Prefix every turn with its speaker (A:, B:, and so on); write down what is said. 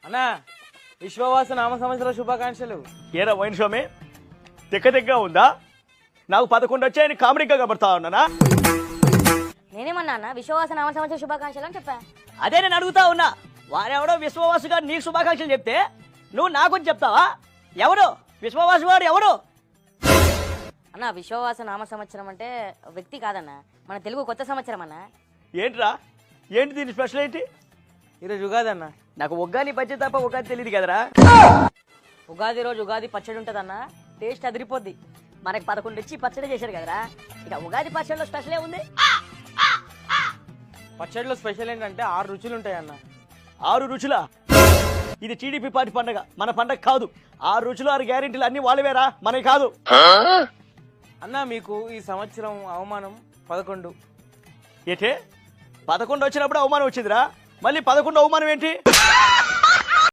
A: అన్నా విశ్వవాస నామ సంవత్సర శుభాకాంక్షలు.
B: ఏరా వైన్ స్వామి తెగ్గ ఉందా? నాకు 11 వచ్చాయని కామెడీగా కబడతా ఉన్నానా?
C: నేనేమన్నా అన్న విశ్వవాస నామ సంవత్సర శుభాకాంక్షలు అని చెప్పా.
B: అదే నేను అడుగుతా ఉన్నా. వారెవడో విశ్వవాసు గారు నీకు శుభాకాంక్షలు చెప్తే నువ్వు నాకు చెప్తావా? ఎవరు విశ్వవాసు వాడు ఎవరు?
C: అన్న విశ్వవాస నామ సంవత్సరం అంటే వ్యక్తి కాదన్న, మన తెలుగు కొత్త సంవత్సరం అన్న.
B: ఏంట్రా ఏంటి దీని స్పెషల్ ఏంటి?
A: ఈరోజు ఉగాది అన్న.
B: నాకు ఉగ్గాని పచ్చి తప్ప ఉగాది తెలియదు కదరా.
C: ఉగాది రోజు ఉగాది పచ్చడి ఉంటదన్న, టేస్ట్ అదిరిపోద్ది.
B: మనకి 11 వచ్చి పచ్చడి చేశారు కదరా. ఇక ఉగాది పచ్చడిలో స్పెషల్ ఏముంది?
A: పచ్చడిలో స్పెషల్ ఏంటంటే 6 రుచులు ఉంటాయన్న.
B: 6 రుచులా? ఇది టీడీపీ పార్టీ పండగ, మన పండగ కాదు. 6 రుచులు 6 గ్యారెంటీలు అన్ని వాళ్ళవేరా, మనకి కాదు.
A: అన్న మీకు ఈ సంవత్సరం అవమానం 11.
B: ఏటే 11 వచ్చినప్పుడు అవమానం వచ్చిందిరా, మళ్ళీ 11 అవమానం ఏంటి?